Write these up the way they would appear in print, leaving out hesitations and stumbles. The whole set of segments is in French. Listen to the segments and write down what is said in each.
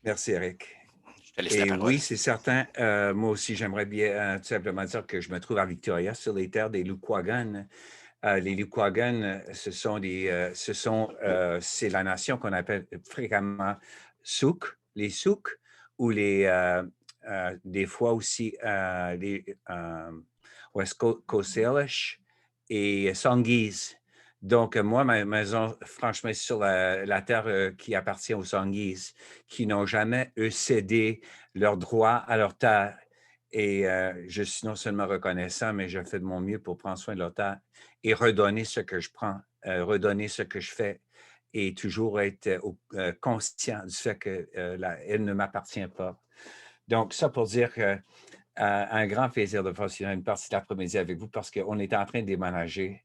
Merci, Eric. Je te laisse la Et parole. oui, c'est certain. Moi aussi, j'aimerais bien tout simplement dire que je me trouve à Victoria, sur les terres des Lukwagan. Les Lukwagan, c'est la nation qu'on appelle fréquemment Souk, les Souk, ou des fois aussi West Coast Salish et Songhees. Donc, moi, ma maison, franchement, c'est sur la terre qui appartient aux Songhees, qui n'ont jamais, eux, cédé leurs droits à leur terre. Et je suis non seulement reconnaissant, mais je fais de mon mieux pour prendre soin de leur terre et redonner ce que je prends, redonner ce que je fais et toujours être conscient du fait qu'elle ne m'appartient pas. Donc, ça pour dire que un grand plaisir de passer une partie de l'après-midi avec vous parce qu'on est en train de déménager.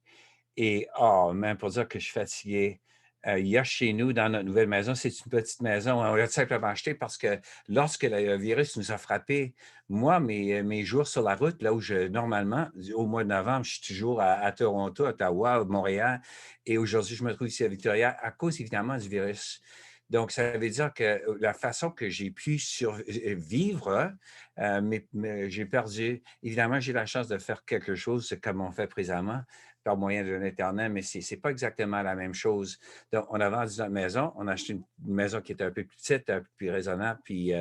Et oh, même pour dire que je suis fatigué, il y a chez nous, dans notre nouvelle maison, c'est une petite maison. On l'a simplement acheté parce que lorsque le virus nous a frappés, moi, mes jours sur la route, là où normalement, au mois de novembre, je suis toujours à Toronto, Ottawa, Montréal, et aujourd'hui, je me trouve ici à Victoria à cause évidemment du virus. Donc, ça veut dire que la façon que j'ai pu survivre, mais j'ai perdu. Évidemment, j'ai la chance de faire quelque chose comme on fait présentement par moyen de l'Internet, mais ce n'est pas exactement la même chose. Donc, on a vendu notre maison, on a acheté une maison qui était un peu plus petite, un peu plus raisonnable, puis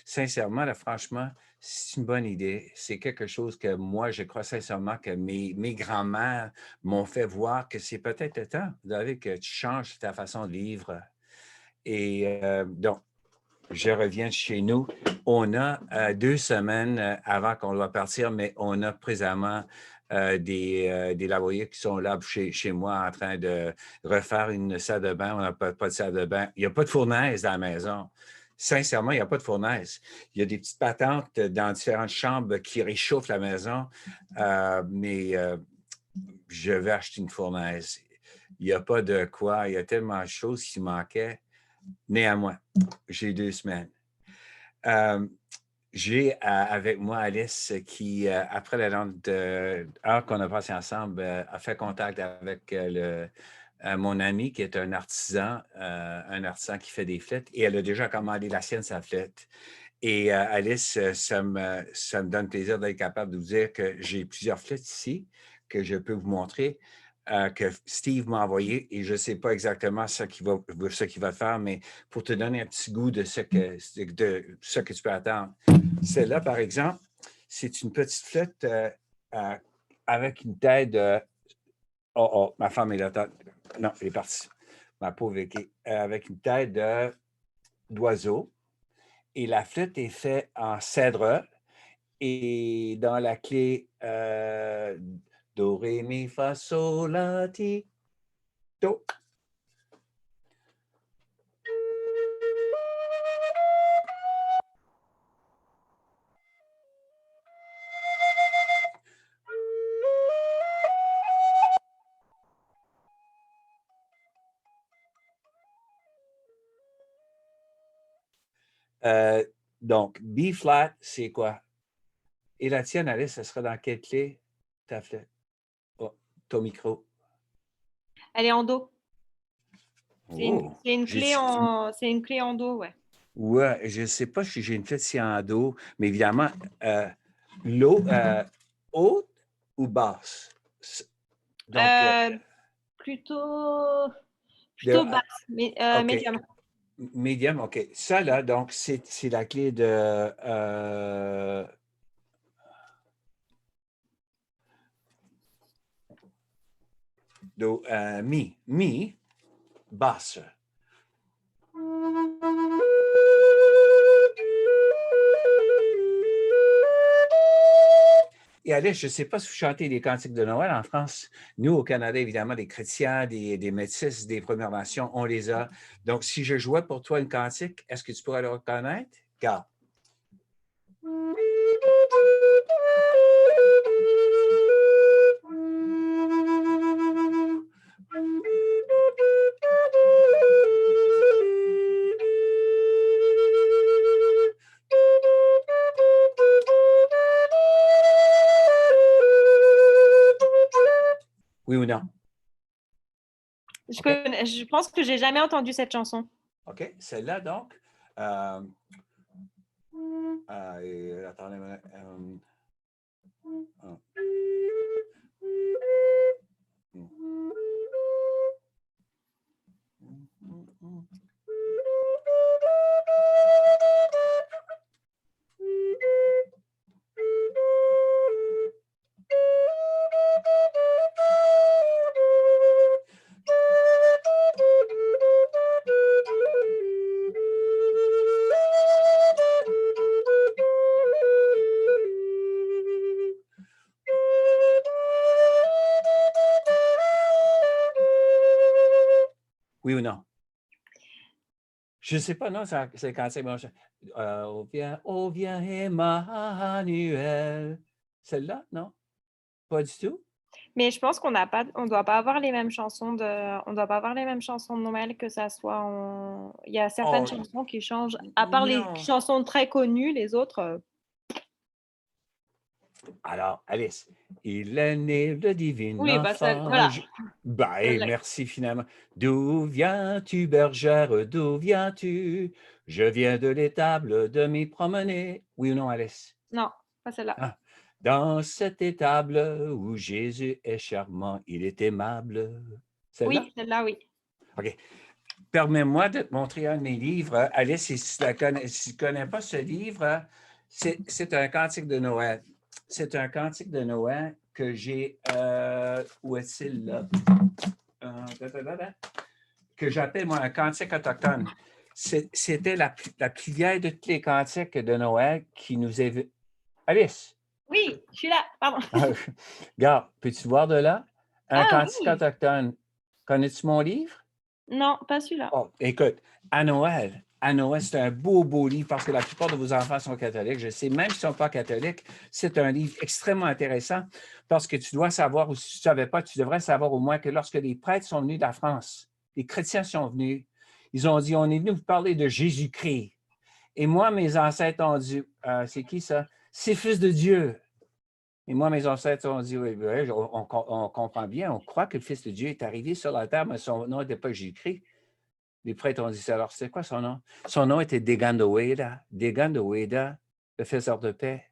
sincèrement, là, franchement, c'est une bonne idée. C'est quelque chose que moi, je crois sincèrement que mes grands-mères m'ont fait voir que c'est peut-être le temps, David, que tu changes ta façon de vivre. Et donc, je reviens de chez nous. On a 2 semaines avant qu'on doit partir, mais on a présentement des labouriers qui sont là chez moi en train de refaire une salle de bain. On n'a pas de salle de bain. Il n'y a pas de fournaise dans la maison. Sincèrement, il n'y a pas de fournaise. Il y a des petites patentes dans différentes chambres qui réchauffent la maison, mais je vais acheter une fournaise. Il n'y a pas de quoi. Il y a tellement de choses qui manquaient. Néanmoins, j'ai 2 semaines. Euh, j'ai avec moi Alice qui, après la longue heure qu'on a passée ensemble, a fait contact avec mon ami qui est un artisan qui fait des flûtes et elle a déjà commandé la sienne, sa flûte. Et Alice, ça me donne plaisir d'être capable de vous dire que j'ai plusieurs flûtes ici que je peux vous montrer, que Steve m'a envoyé et je ne sais pas exactement ce qu'il va faire, mais pour te donner un petit goût de ce que tu peux attendre. Celle-là, par exemple, c'est une petite flûte euh, avec une tête de... Oh, oh, ma femme est là. Non, elle est partie. Ma pauvre Vicky. Avec une tête d'oiseau. Et la flûte est faite en cèdre et dans la clé Do, Ré, Mi, Fa, Sol, La, Ti, Do. Euh, donc, B flat, c'est quoi? Et la tienne, Alice, ça sera dans quelle clé? Ta flûte. Oh, ton micro. Elle est en do. Oh, C'est une clé en do, ouais. ouais, je ne sais pas si j'ai une flûte si en do, mais évidemment, l'eau haute ou basse? Donc, Euh, plutôt, de, plutôt basse, mais OK. médium. Medium, OK. Ça, là, donc, c'est la clé de do, mi. Mi, basse. Et Alice, je ne sais pas si vous chantez des cantiques de Noël en France. Nous, au Canada, évidemment, des chrétiens, des métis, des Premières Nations, on les a. Donc, si je jouais pour toi une cantique, est-ce que tu pourrais le reconnaître? Garde. Oui ou non? OK? Je pense que j'ai jamais entendu cette chanson. OK. Celle-là, donc, Euh, attendez, oh. Oui ou non? Je ne sais pas, non, c'est quand c'est bon. Oh viens, Emmanuel. Celle-là, non? Pas du tout? Mais je pense on doit pas avoir les mêmes chansons on doit pas avoir les mêmes chansons de Noël que ça soit il y a certaines Oh, chansons qui changent, à part les non. chansons très connues, les autres. Alors, Alice, il est né le divin Oui, bah, enfant. voilà. Ben, merci finalement. D'où viens-tu, bergère, d'où viens-tu? Je viens de l'étable de m'y promener. Oui ou non, Alice? Non, pas celle-là. Ah. Dans cette étable où Jésus est charmant, il est aimable. Celle-là? Oui, celle-là, oui. OK. Permets-moi de te montrer un de mes livres. Alice, si tu ne connais pas ce livre, c'est un cantique de Noël. C'est un cantique de Noël que j'ai. Où est-il là? Que j'appelle, moi, un cantique autochtone. C'était la plus vieille de tous les cantiques de Noël qui nous est. Alice! Oui, je suis là, pardon. Regarde, peux-tu voir de là? Un Ah cantique oui! autochtone. Connais-tu mon livre? Non, pas celui-là. Oh, écoute, à Noël, c'est un beau, beau livre parce que la plupart de vos enfants sont catholiques. Je sais, même s'ils ne sont pas catholiques, c'est un livre extrêmement intéressant parce que tu dois savoir, ou si tu ne savais pas, tu devrais savoir au moins que lorsque les prêtres sont venus de la France, les chrétiens sont venus, ils ont dit, on est venu vous parler de Jésus-Christ. Et moi, mes ancêtres ont dit, c'est qui ça? C'est Fils de Dieu. Et moi, mes ancêtres ont dit, oui, oui, on comprend bien, on croit que le Fils de Dieu est arrivé sur la terre, mais son nom n'était pas Jésus-Christ. Les prêtres ont dit ça. Alors, c'est quoi son nom? Son nom était Degandaweda. Degandaweda, le faiseur de paix.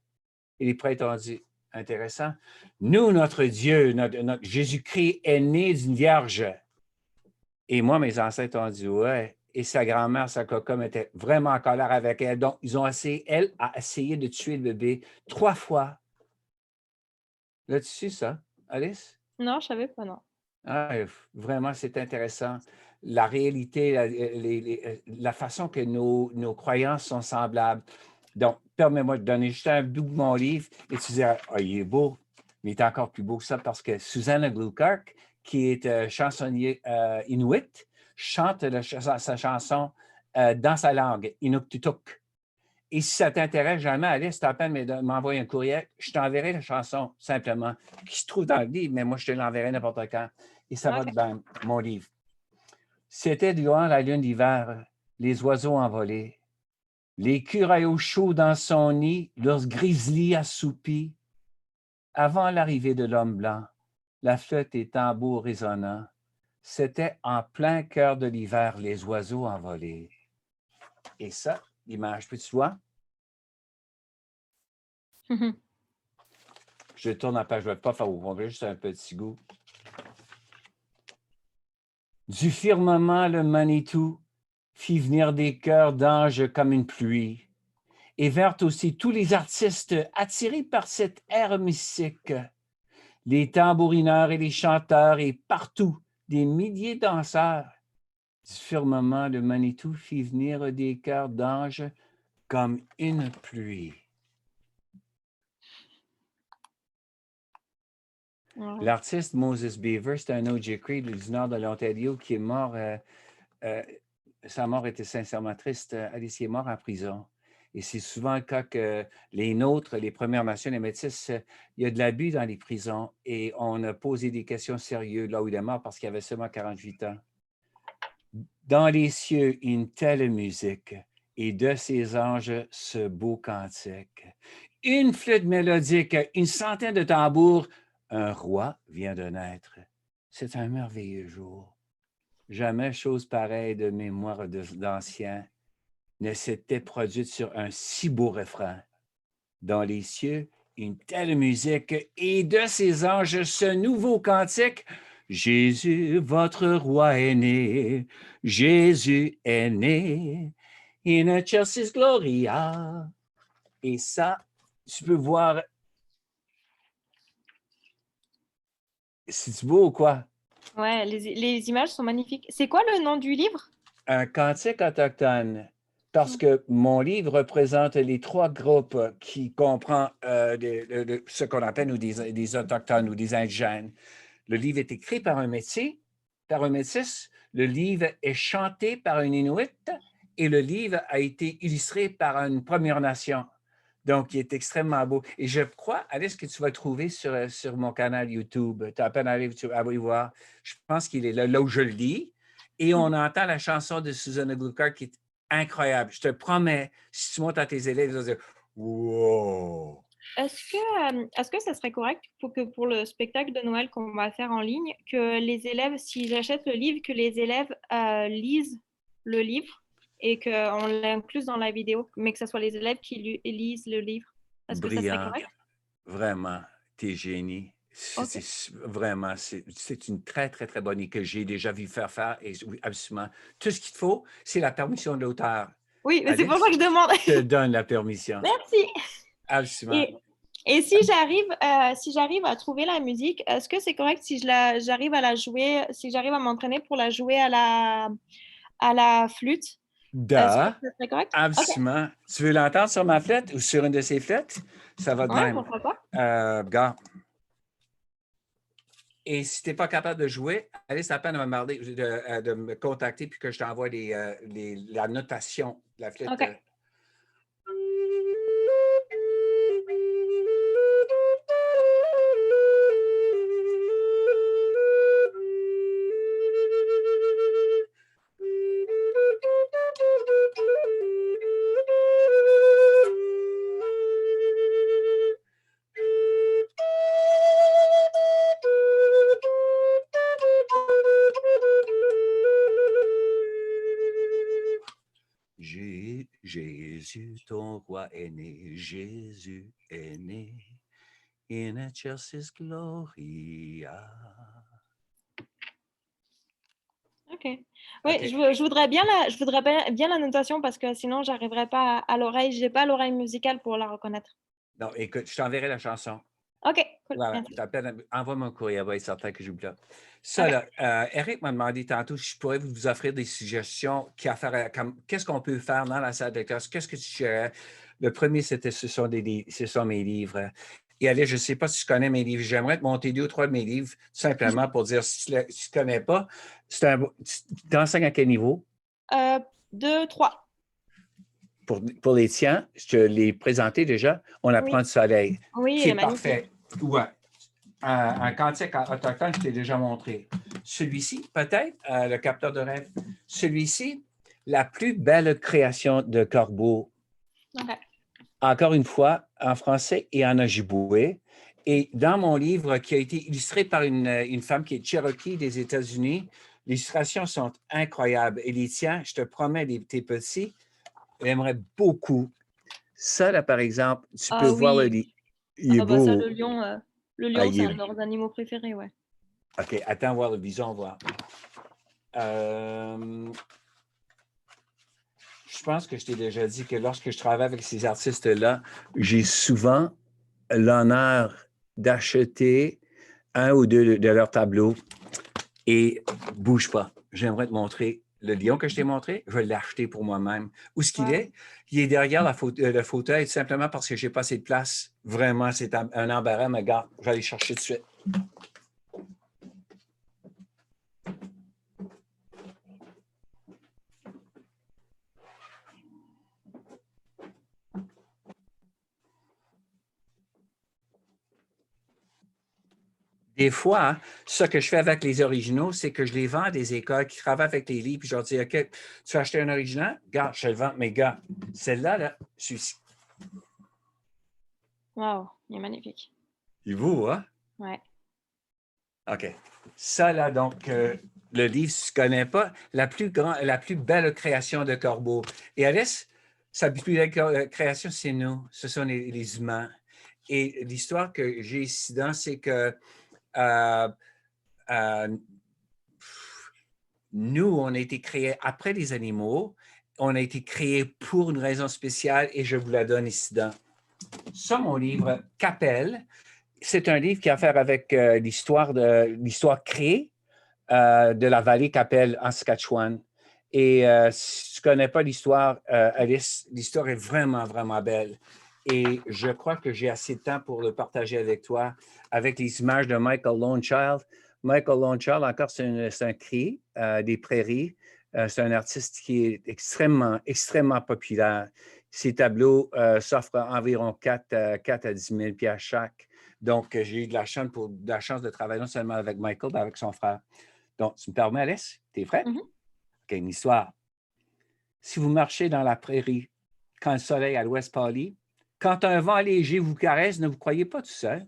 Et les prêtres ont dit, intéressant, nous, notre Dieu, notre Jésus-Christ est né d'une vierge. Et moi, mes ancêtres ont dit, ouais. Et sa grand-mère, sa cocomme, était vraiment en colère avec elle. Donc, ils ont essayé, elle a essayé de tuer le bébé 3 fois. Là, tu sais ça, Alice? Non, je savais pas, non. Ah, vraiment, c'est intéressant. La réalité, la façon que nos croyances sont semblables. Donc, permets-moi de donner juste un bout de mon livre et tu diras, ah, il est beau, mais il est encore plus beau que ça parce que Susanna Gluckart, qui est chansonnier inuit, chante sa chanson dans sa langue, Inuktitut. Et si ça t'intéresse jamais, Alice, tu as à peine de m'envoyer un courriel, je t'enverrai la chanson simplement, qui se trouve dans le livre, mais moi, je te l'enverrai n'importe quand. Et ça va Ok. dans mon livre. C'était durant la lune d'hiver, les oiseaux envolés, l'écureuil au chaud dans son nid, l'ours grizzly assoupi. Avant l'arrivée de l'homme blanc, la flûte et tambour résonnant, c'était en plein cœur de l'hiver, les oiseaux envolés. Et ça, l'image, peux-tu voir? Je tourne la page, je ne vais pas faire au complet, juste un petit goût. Du firmament, le Manitou fit venir des chœurs d'anges comme une pluie, et vers aussi tous les artistes attirés par cet air mystique, les tambourineurs et les chanteurs, et partout des milliers de danseurs. Du firmament, le Manitou fit venir des chœurs d'anges comme une pluie. Ouais. L'artiste Moses Beaver, c'est un O.J. Creed du nord de l'Ontario qui est mort. Sa mort était sincèrement triste. Alice est mort en prison. Et c'est souvent le cas que les nôtres, les Premières Nations, les Métis, il y a de l'abus dans les prisons et on a posé des questions sérieuses là où il est mort parce qu'il avait seulement 48 ans. Dans les cieux, une telle musique et de ces anges, ce beau cantique. Une flûte mélodique, une centaine de tambours. Un roi vient de naître. C'est un merveilleux jour. Jamais chose pareille de mémoire d'anciens. ne s'était produite sur un si beau refrain. Dans les cieux, une telle musique, et de ces anges, ce nouveau cantique. Jésus, votre roi est né. Jésus est né. In excelsis gloria. Et ça, tu peux voir. C'est beau ou quoi? Ouais, les images sont magnifiques. C'est quoi le nom du livre? Un cantique autochtone. Parce que mon livre représente les trois groupes qui comprend ce qu'on appelle nous, des autochtones ou des indigènes. Le livre est écrit par un métis, par un métis. Le livre est chanté par un Inuit et le livre a été illustré par une Première Nation. Donc, il est extrêmement beau. Et je crois, Alice, que tu vas le trouver sur mon canal YouTube. Tu as à peine à aller voir. Je pense qu'il est là où je le lis. Et on entend la chanson de Susanna Gluckart qui est incroyable. Je te promets, si tu montes à tes élèves, ils vont dire wow! Est-ce que ça serait correct pour que pour le spectacle de Noël qu'on va faire en ligne, que les élèves, si j'achète le livre, que les élèves lisent le livre et qu'on l'incluse dans la vidéo, mais que ce soit les élèves qui lisent le livre? Est-ce que ça serait Brillant. correct? Vraiment, t'es génie. OK. Vraiment, c'est une très, très, très bonne idée que j'ai déjà vu faire. Et oui, absolument. Tout ce qu'il te faut, c'est la permission de l'auteur. Oui, mais c'est pour ça Alice, que je demande. te donne la permission. Merci. Absolument. Et, et si j'arrive à trouver la musique, est-ce que c'est correct si j'arrive à la jouer, si j'arrive à m'entraîner pour la jouer à la flûte? Est-ce que Da, ça serait correct? OK. absolument. Tu veux l'entendre sur ma flûte ou sur une de ces flûtes? Ça va de Ouais, même. pourquoi pas? Gars. Et si tu n'es pas capable de jouer, allez, c'est la peine de me, de me contacter puis que je t'envoie la notation de la flûte. OK. Jésus, ton roi est né. Jésus est né. In excelsis gloria. OK. Oui, OK. je voudrais bien la notation parce que sinon, j'arriverai pas à l'oreille. J'ai pas l'oreille musicale pour la reconnaître. Non, écoute, je t'enverrai la chanson. OK, cool. Voilà, Merci. envoie-moi un courrier, va être certain que j'oublie pas. Ça, OK. là, Eric m'a demandé tantôt si je pourrais vous offrir des suggestions comme qu'est-ce qu'on peut faire dans la salle de classe, qu'est-ce que tu suggérais? Le premier, c'était ce sont mes livres. Et allez, je ne sais pas si tu connais mes livres. J'aimerais te monter 2 ou 3 de mes livres, tout simplement pour dire si tu ne connais pas, tu t'enseignes à quel niveau? 2, 3. Pour les tiens, je te l'ai présenté déjà. On apprend Oui. du soleil, Oui, qui il est est magnifique. parfait. Ouais. Un cantique autochtone, je t'ai déjà montré. Celui-ci, peut-être, le capteur de rêve. Celui-ci, la plus belle création de Corbeau. OK. Encore une fois, en français et en ojibwe. Et dans mon livre, qui a été illustré par une femme qui est Cherokee des États-Unis, les illustrations sont incroyables. Et les tiens, je te promets, tes petits, j'aimerais beaucoup. Ça, là, par exemple, tu peux Ah voir oui. il est Ah bah ça, beau. le Ah, lion, il c'est est un de leurs animaux préférés, ouais. OK, attends voir le bison, voir. Je pense que je t'ai déjà dit que lorsque je travaille avec ces artistes-là, j'ai souvent l'honneur d'acheter un ou deux de leurs tableaux et bouge pas. J'aimerais te montrer le lion que je t'ai montré. Je vais l'acheter pour moi-même. Où est-ce qu'il Wow. est? Il est derrière le fauteuil simplement parce que j'ai pas assez de place. Vraiment, c'est un embarras, mais gars, je vais aller chercher tout de suite. Des fois, hein, ce que je fais avec les originaux, c'est que je les vends à des écoles qui travaillent avec les livres, puis je leur dis, OK, tu veux acheter un original? Regarde, je te le vends, mais gars, celle-là, là, celui-ci, Wow, il est magnifique. il vaut, hein? Ouais. OK. Ça, là, donc, le livre, si tu ne connais pas, la plus belle création de Corbeau. Et Alice, sa plus belle création, c'est nous. Ce sont les humains. Et l'histoire que j'ai ici dedans, c'est que euh, euh, nous, on a été créés après les animaux. On a été créés pour une raison spéciale et je vous la donne ici dedans. Ça, mon livre, Qu'appelle, c'est un livre qui a à faire avec l'histoire créée de la vallée Qu'appelle en Saskatchewan. Et si tu ne connais pas l'histoire, Alice, l'histoire est vraiment, vraiment belle. Et je crois que j'ai assez de temps pour le partager avec toi, avec les images de Michael Lonechild. Michael Lonechild, encore, c'est un cri des prairies. C'est un artiste qui est extrêmement, extrêmement populaire. Ses tableaux s'offrent environ 4 à 10 000 $ chaque. Donc, j'ai eu de la chance de travailler non seulement avec Michael, mais avec son frère. Donc, tu me permets, Alice? Tu es prête? Mhm. OK, une histoire. Si vous marchez dans la prairie, quand le soleil à l'ouest pâlit, quand un vent léger vous caresse, ne vous croyez pas tout seul.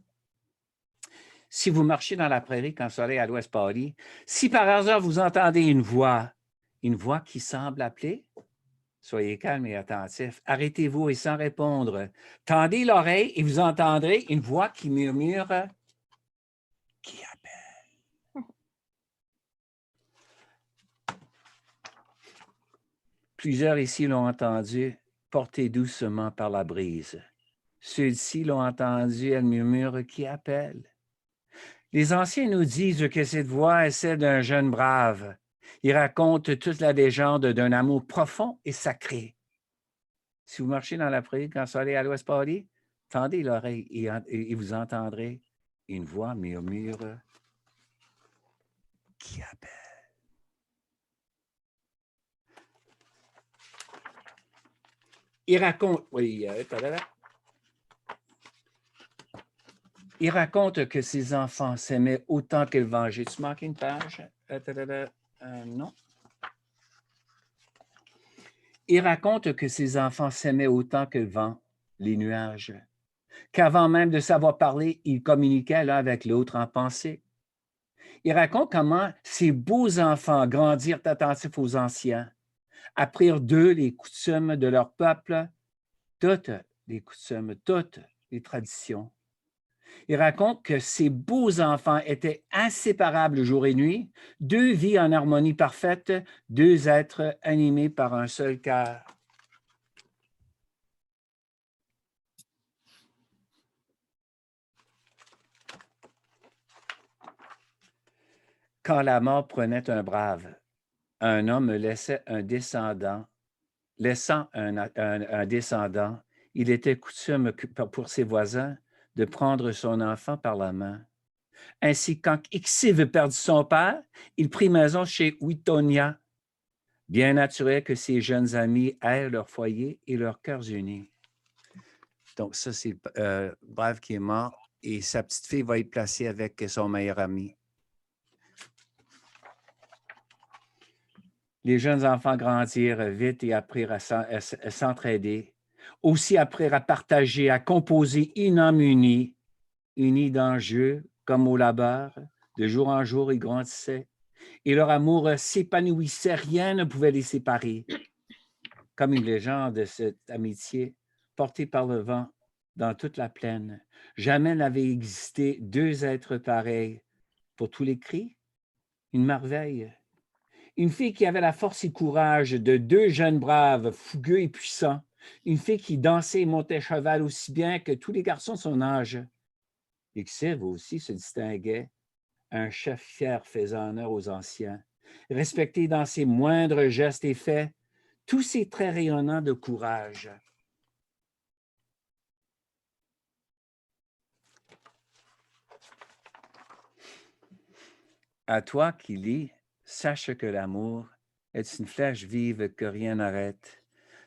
Si vous marchez dans la prairie quand le soleil à l'ouest pâlit, si par hasard vous entendez une voix qui semble appeler, soyez calme et attentif. Arrêtez-vous et sans répondre. Tendez l'oreille et vous entendrez une voix qui murmure « Qui appelle? » Plusieurs ici l'ont entendu, portée doucement par la brise. Ceux-ci l'ont entendu, elle murmure « Qui appelle? » Les anciens nous disent que cette voix est celle d'un jeune brave. Ils racontent toute la légende d'un amour profond et sacré. Si vous marchez dans la prairie quand le soleil à l'ouest pâlit, tendez l'oreille et vous entendrez une voix murmure « Qui appelle? » Il raconte, il raconte que ses enfants s'aimaient autant que le vent. J'ai-tu manqué une page? Non. Il raconte que ses enfants s'aimaient autant que le vent, les nuages, qu'avant même de savoir parler, ils communiquaient l'un avec l'autre en pensée. Il raconte comment ces beaux enfants grandirent attentifs aux anciens, apprirent d'eux les coutumes de leur peuple, toutes les coutumes, toutes les traditions. Il raconte que ces beaux enfants étaient inséparables jour et nuit, deux vies en harmonie parfaite, deux êtres animés par un seul cœur. Quand la mort prenait un brave, un homme laissait un descendant. Laissant un descendant, il était coutume pour ses voisins de prendre son enfant par la main. Ainsi, quand Ixive perdit son père, il prit maison chez Witonia. Bien naturel que ses jeunes amis aient leur foyer et leurs cœurs unis. Donc, ça, c'est brave qui est mort et sa petite fille va être placée avec son meilleur ami. Les jeunes enfants grandirent vite et apprirent à s'entraider. Aussi apprirent à partager, à composer une âme unie, unis dans le jeu comme au labeur. De jour en jour, ils grandissaient. Et leur amour s'épanouissait, rien ne pouvait les séparer. Comme une légende de cette amitié portée par le vent dans toute la plaine. Jamais n'avait existé deux êtres pareils. Pour tous les cris, une merveille. Une fille qui avait la force et le courage de deux jeunes braves, fougueux et puissants. Une fille qui dansait et montait cheval aussi bien que tous les garçons de son âge. Ixive aussi se distinguait, un chef fier faisant honneur aux anciens, respecté dans ses moindres gestes et faits, tous ses traits rayonnants de courage. À toi qui lis, sache que l'amour est une flèche vive que rien n'arrête.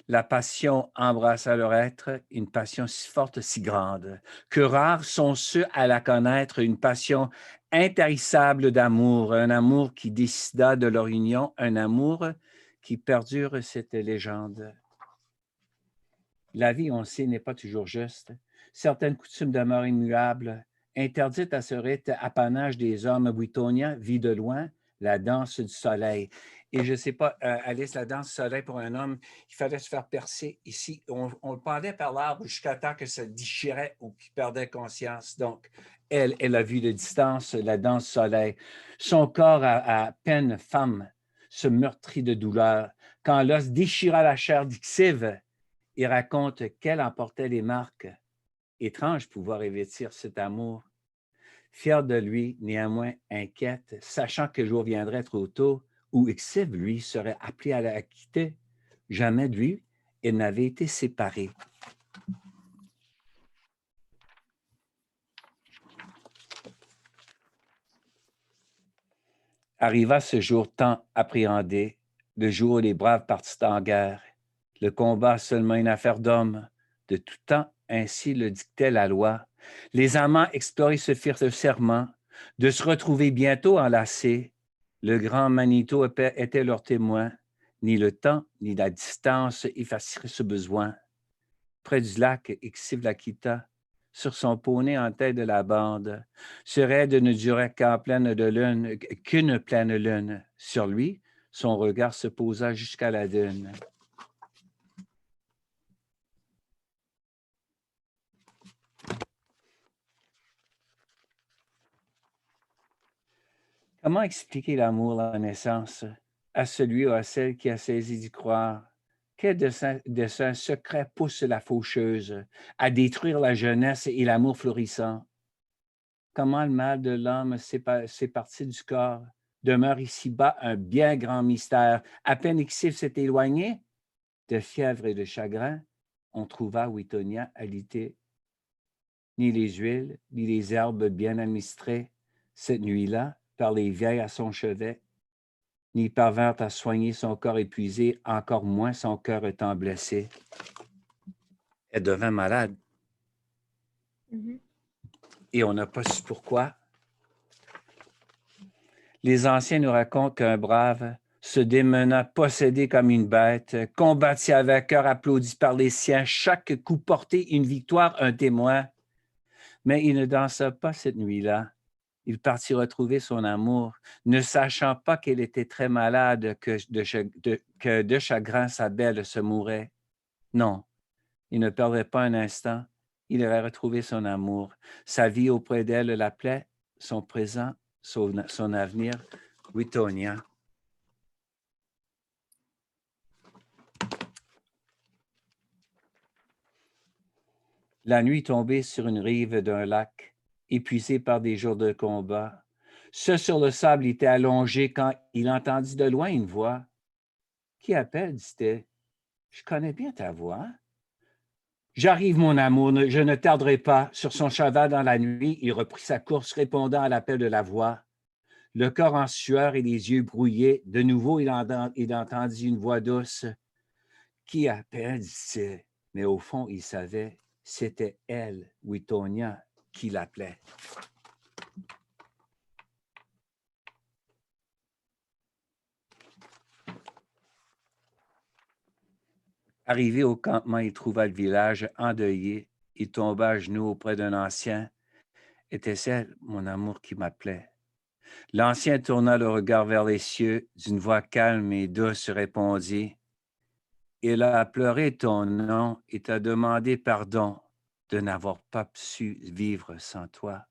La passion embrasse à leur être, une passion si forte, si grande, que rares sont ceux à la connaître, une passion intarissable d'amour, un amour qui décida de leur union, un amour qui perdure cette légende. La vie, on le sait, n'est pas toujours juste. Certaines coutumes demeurent immuables. Interdites à ce rite apanage des hommes, Witonia vit de loin la danse du soleil. Et je ne sais pas, Alice, la danse du soleil pour un homme, il fallait se faire percer ici. On le pendait par l'arbre jusqu'à temps que ça déchirait ou qu'il perdait conscience. Donc, elle a vu de distance la danse du soleil. Son corps à peine femme se meurtrit de douleur. Quand l'os déchira la chair d'Ixive, il raconte qu'elle emportait les marques. Étrange pouvoir revêtir cet amour. Fière de lui, néanmoins inquiète, sachant que le jour viendrait trop tôt où Ixive, lui, serait appelé à la quitter. Jamais de lui, ils n'avaient été séparés. Arriva ce jour tant appréhendé, le jour où les braves partirent en guerre. Le combat seulement une affaire d'hommes. De tout temps, ainsi le dictait la loi. Les amants explorés se firent le serment de se retrouver bientôt enlacés. Le grand Manito était leur témoin. Ni le temps, ni la distance effaceraient ce besoin. Près du lac, Ixive la quitta, sur son poney en tête de la bande. Ce raid ne durait qu'une pleine lune. Sur lui, son regard se posa jusqu'à la dune. Comment expliquer l'amour, la naissance, à celui ou à celle qui a saisi d'y croire? Quel dessein secret pousse la faucheuse à détruire la jeunesse et l'amour florissant? Comment le mal de l'homme séparti du corps demeure ici-bas un bien grand mystère. À peine Ixive s'est éloigné, de fièvre et de chagrin, on trouva Wittonia alitée. Ni les huiles, ni les herbes bien administrées, cette nuit-là, par les vieilles à son chevet, n'y parvinrent à soigner son corps épuisé, encore moins son cœur étant blessé. Elle devint malade. Et on n'a pas su pourquoi. Les anciens nous racontent qu'un brave se démena possédé comme une bête, combattit avec cœur, applaudi par les siens, chaque coup porté une victoire, un témoin. Mais il ne dansa pas cette nuit-là. Il partit retrouver son amour, ne sachant pas qu'elle était très malade, que de chagrin sa belle se mourait. Non, il ne perdrait pas un instant. Il irait retrouver son amour. Sa vie auprès d'elle l'appelait, son présent, son avenir. Wittonia. La nuit tombée sur une rive d'un lac, épuisé par des jours de combat, ce sur le sable était allongé quand il entendit de loin une voix. « Qui appelle? » dit-elle. « Je connais bien ta voix. »« J'arrive, mon amour, je ne tarderai pas. » Sur son cheval dans la nuit, il reprit sa course, répondant à l'appel de la voix. Le corps en sueur et les yeux brouillés, de nouveau il entendit une voix douce. « Qui appelle? » dit-il. Mais au fond, il savait, c'était elle, Wittonia, qui l'appelait. Arrivé au campement, il trouva le village endeuillé. Il tomba à genoux auprès d'un ancien. « Était-ce elle, mon amour, qui m'appelait? » L'ancien tourna le regard vers les cieux, d'une voix calme et douce répondit. « Il a pleuré ton nom et t'a demandé pardon de n'avoir pas su vivre sans toi. »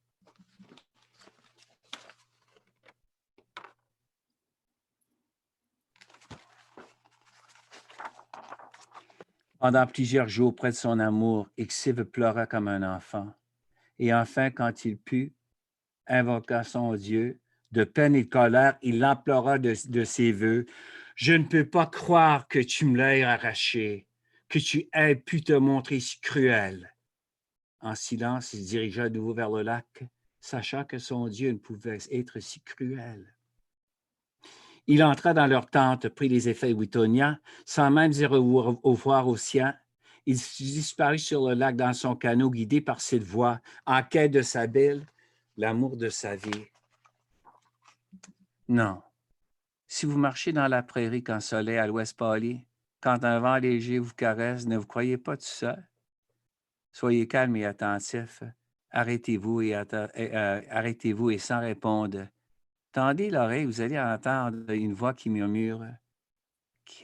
Pendant plusieurs jours près de son amour, Ixive pleura comme un enfant. Et enfin, quand il put, invoqua son Dieu, de peine et de colère, il l'implora de ses voeux. « Je ne peux pas croire que tu me l'aies arraché, que tu aies pu te montrer si cruel. » En silence, il se dirigea de nouveau vers le lac, sachant que son Dieu ne pouvait être si cruel. Il entra dans leur tente, prit les effets Wittonia, sans même dire au revoir aux siens. Il disparut sur le lac dans son canot, guidé par cette voix, en quête de sa belle, l'amour de sa vie. Non. Si vous marchez dans la prairie quand le soleil à l'ouest pâlit, quand un vent léger vous caresse, ne vous croyez pas tout seul. Soyez calme et attentif. Arrêtez-vous et sans répondre. Tendez l'oreille, vous allez entendre une voix qui murmure. Qui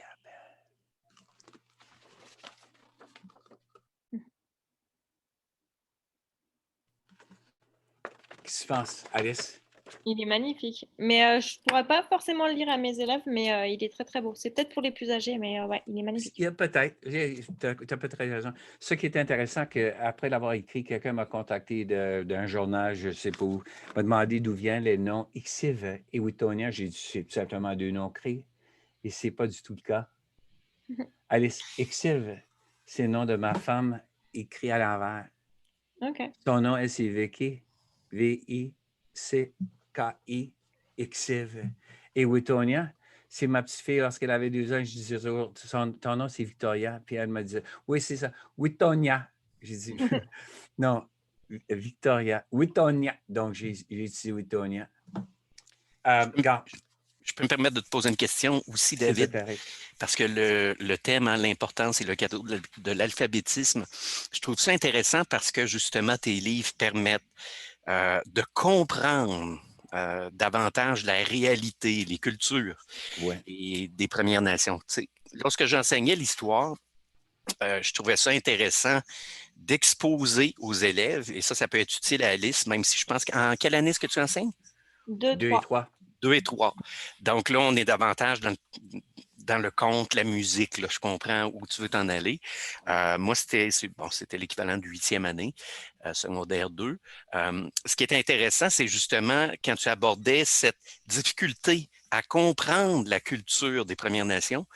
Qu'est-ce que tu penses, Alice? Il est magnifique. Mais je ne pourrais pas forcément le lire à mes élèves, mais il est très très beau. C'est peut-être pour les plus âgés, mais ouais, il est magnifique. Il y a peut-être, tu as peut-être raison. Ce qui est intéressant, qu'après l'avoir écrit, quelqu'un m'a contacté d'un journal, je ne sais pas où, m'a demandé d'où viennent les noms Ixiv et Wittonia. J'ai dit, c'est tout simplement deux noms créés. Et ce n'est pas du tout le cas. Alice, Ixiv, c'est le nom de ma femme écrit à l'envers. Ok. Son nom, elle, c'est Vicky. V-I-C-K-I, Ixiv. Et Wittonia, c'est ma petite fille, lorsqu'elle avait 2 ans, je disais toujours, ton nom, c'est Victoria. Puis elle me disait, oui, c'est ça, Wittonia. J'ai dit, non, Victoria, Wittonia. Donc, j'ai dit Wittonia. Regarde, Je peux me permettre de te poser une question aussi, s'il te David, plaît. parce que le thème, hein, l'importance et le cadeau de l'alphabétisme, je trouve ça intéressant parce que justement, tes livres permettent de comprendre davantage la réalité, les cultures Ouais. et des Premières Nations. Tu sais, lorsque j'enseignais l'histoire, je trouvais ça intéressant d'exposer aux élèves, et ça peut être utile à Alice, même si je pense qu'en quelle année est-ce que tu enseignes? 2, 2 et 3. 3. 2 et 3. Donc là, on est davantage dans le conte, la musique. Là, je comprends où tu veux t'en aller. Moi, c'était l'équivalent de 8e année, secondaire 2. Ce qui est intéressant, c'est justement quand tu abordais cette difficulté à comprendre la culture des Premières Nations.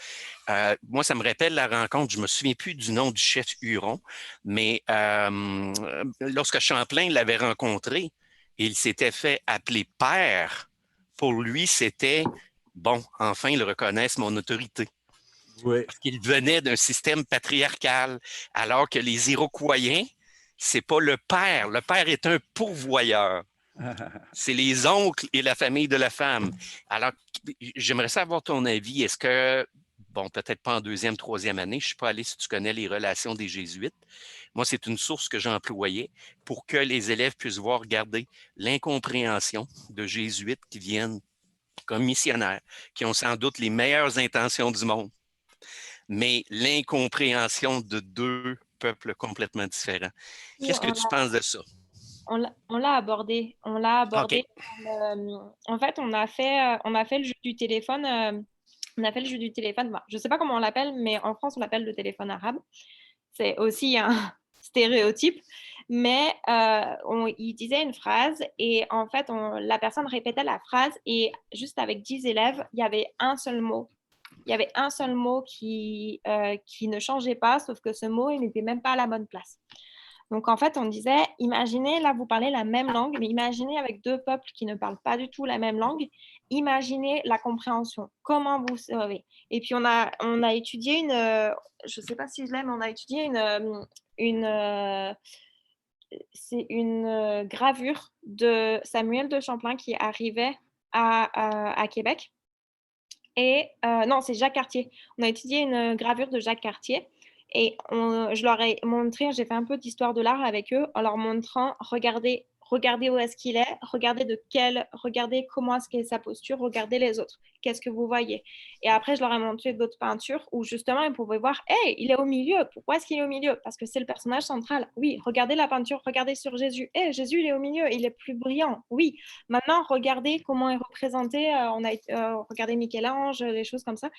Moi, ça me rappelle la rencontre, je ne me souviens plus du nom du chef Huron, mais lorsque Champlain l'avait rencontré, il s'était fait appeler père. Pour lui, c'était, bon, enfin, ils reconnaissent mon autorité. Oui. Parce qu'il venait d'un système patriarcal, alors que les Iroquois, c'est pas le père. Le père est un pourvoyeur. C'est les oncles et la famille de la femme. Alors, j'aimerais savoir ton avis. Est-ce que, bon, peut-être pas en 2e, 3e année, je ne suis pas allé si tu connais les relations des Jésuites. Moi, c'est une source que j'employais pour que les élèves puissent voir, regarder l'incompréhension de Jésuites qui viennent comme missionnaires, qui ont sans doute les meilleures intentions du monde, mais l'incompréhension de deux peuples complètement différents. Qu'est-ce que tu penses de ça? On l'a abordé. On l'a OK. abordé. En fait, on a fait le jeu du téléphone. On a fait le jeu du téléphone. Bon, je ne sais pas comment on l'appelle, mais en France, on l'appelle le téléphone arabe. C'est aussi un stéréotype. Mais il disait une phrase et en fait, la personne répétait la phrase et juste avec 10 élèves, il y avait un seul mot. Il y avait un seul mot qui ne changeait pas, sauf que ce mot, il n'était même pas à la bonne place. Donc, en fait, on disait, imaginez, là, vous parlez la même langue, mais imaginez avec deux peuples qui ne parlent pas du tout la même langue, imaginez la compréhension. Comment vous savez? Et puis, on a étudié je ne sais pas si je l'aime, mais on a étudié c'est une gravure de Samuel de Champlain qui arrivait à Québec. Et non, c'est Jacques Cartier. On a étudié une gravure de Jacques Cartier et je leur ai montré, j'ai fait un peu d'histoire de l'art avec eux en leur montrant, regardez où est-ce qu'il est, regardez comment est-ce qu'est sa posture, regardez les autres, qu'est-ce que vous voyez. Et après, je leur ai montré d'autres peintures où justement, ils pouvaient voir, hey, il est au milieu, pourquoi est-ce qu'il est au milieu? Parce que c'est le personnage central. Oui, regardez la peinture, regardez sur Jésus. Hey, Jésus, il est au milieu, il est plus brillant. Oui, maintenant, regardez comment est représenté, on a regardé Michel-Ange, des choses comme ça.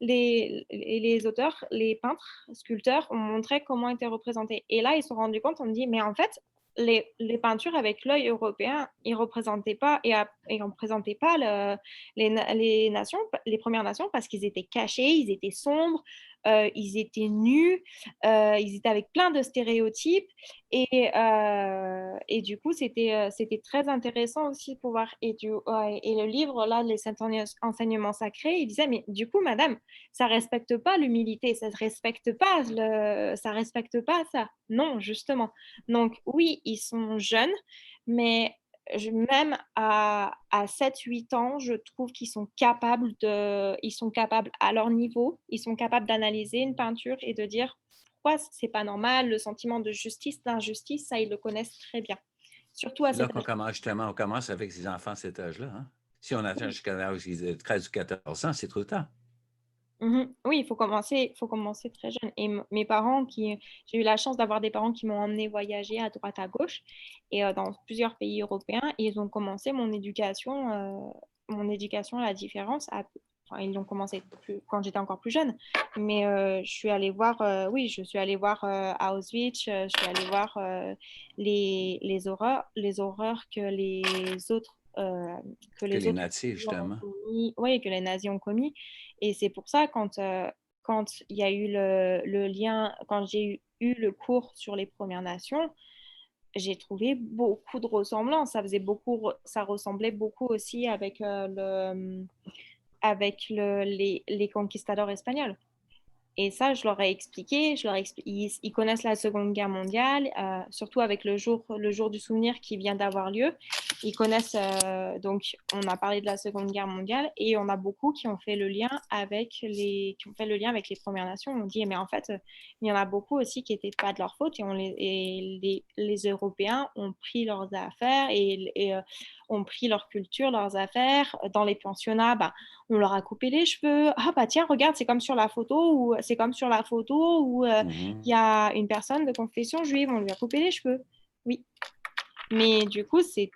Les auteurs, les peintres, sculpteurs ont montré comment était représenté. Et là, ils se sont rendus compte, on me dit, mais en fait, les peintures avec l'œil européen, ils ne représentaient pas, et on présentait pas les nations, les Premières Nations, parce qu'ils étaient cachés, ils étaient sombres, ils étaient nus, ils étaient avec plein de stéréotypes. Et du coup, c'était très intéressant aussi pour voir. Et le livre, là, les enseignements sacrés, il disait, mais du coup, madame, ça respecte pas l'humilité, ça respecte pas ça respecte pas ça. Non, justement. Donc, oui, ils sont jeunes, mais même à 7-8 ans, je trouve qu'ils sont capables ils sont capables à leur niveau, ils sont capables d'analyser une peinture et de dire pourquoi c'est pas normal, le sentiment de justice, d'injustice, ça, ils le connaissent très bien. Surtout à C'est là cet qu'on âge. commence, justement, on commence avec ses enfants à cet âge-là. Hein? Si on attend jusqu'à l'âge de 13 ou 14 ans, c'est trop tard. Oui, il faut commencer très jeune. Et mes parents, j'ai eu la chance d'avoir des parents qui m'ont emmené voyager à droite à gauche et dans plusieurs pays européens. Et ils ont commencé mon éducation à la différence. Enfin, ils l'ont commencé quand j'étais encore plus jeune. Mais je suis allée voir Auschwitz, je suis allée voir les horreurs que Que les les autres natifs, pays ont justement. commis, ouais, que les nazis ont commis. Et c'est pour ça, quand il y a eu le lien, quand j'ai eu le cours sur les Premières Nations, j'ai trouvé beaucoup de ressemblances. Ça ressemblait beaucoup aussi avec les conquistadors espagnols. Et ça, je leur ai expliqué. Ils connaissent la Seconde Guerre mondiale, surtout avec le jour du souvenir qui vient d'avoir lieu. Ils connaissent, donc, on a parlé de la Seconde Guerre mondiale et on a beaucoup qui ont fait le lien avec les Premières Nations. On dit, mais en fait, il y en a beaucoup aussi qui n'étaient pas de leur faute et les Européens ont pris leurs affaires et ont pris leur culture, leurs affaires. Dans les pensionnats, bah, on leur a coupé les cheveux. Ah bah tiens, regarde, c'est comme sur la photo où il y a une personne de confession juive, on lui a coupé les cheveux. Oui. Mais du coup, c'était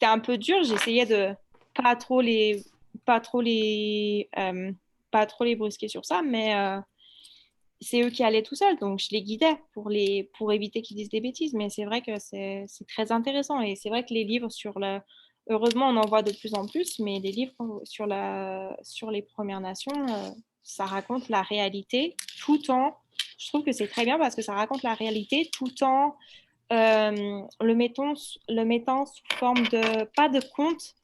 un peu dur. J'essayais de pas trop les pas trop les pas trop les brusquer sur ça, mais c'est eux qui allaient tout seuls, donc je les guidais pour éviter qu'ils disent des bêtises. Mais c'est vrai que c'est très intéressant et c'est vrai que les livres heureusement, on en voit de plus en plus, mais les livres sur les Premières Nations, ça raconte la réalité je trouve que c'est très bien parce que ça raconte la réalité tout en le mettant sous forme pas de conte,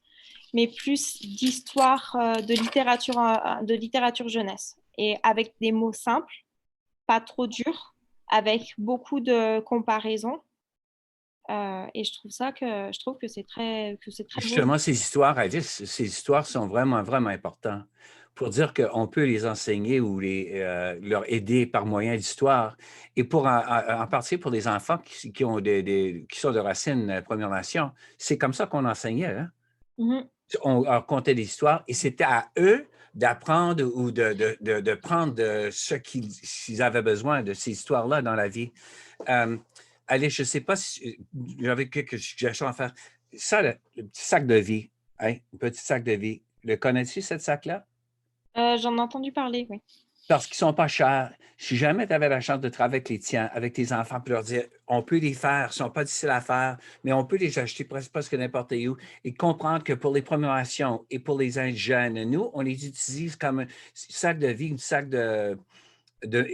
mais plus d'histoire, de littérature jeunesse. Et avec des mots simples, pas trop durs, avec beaucoup de comparaisons. Et je trouve que c'est très beau. Justement, ces histoires sont vraiment, vraiment importantes pour dire qu'on peut les enseigner ou leur aider par moyen d'histoire. Et en partie pour les enfants qui qui sont de racines Première Nation, c'est comme ça qu'on enseignait. Hein? Mhm. On leur contait des histoires et c'était à eux d'apprendre ou de prendre ce s'ils avaient besoin de ces histoires-là dans la vie. Euh, Allez, je ne sais pas si j'avais quelques suggestions à faire. Ça, le petit sac de vie, hein, le petit sac de vie, le connais-tu, ce sac-là? J'en ai entendu parler, oui. Parce qu'ils ne sont pas chers. Si jamais tu avais la chance de travailler avec les tiens, avec tes enfants, puis leur dire, on peut les faire, ils ne sont pas difficiles à faire, mais on peut les acheter presque n'importe où et comprendre que pour les promotions et pour les jeunes, nous, on les utilise comme un sac de vie, un sac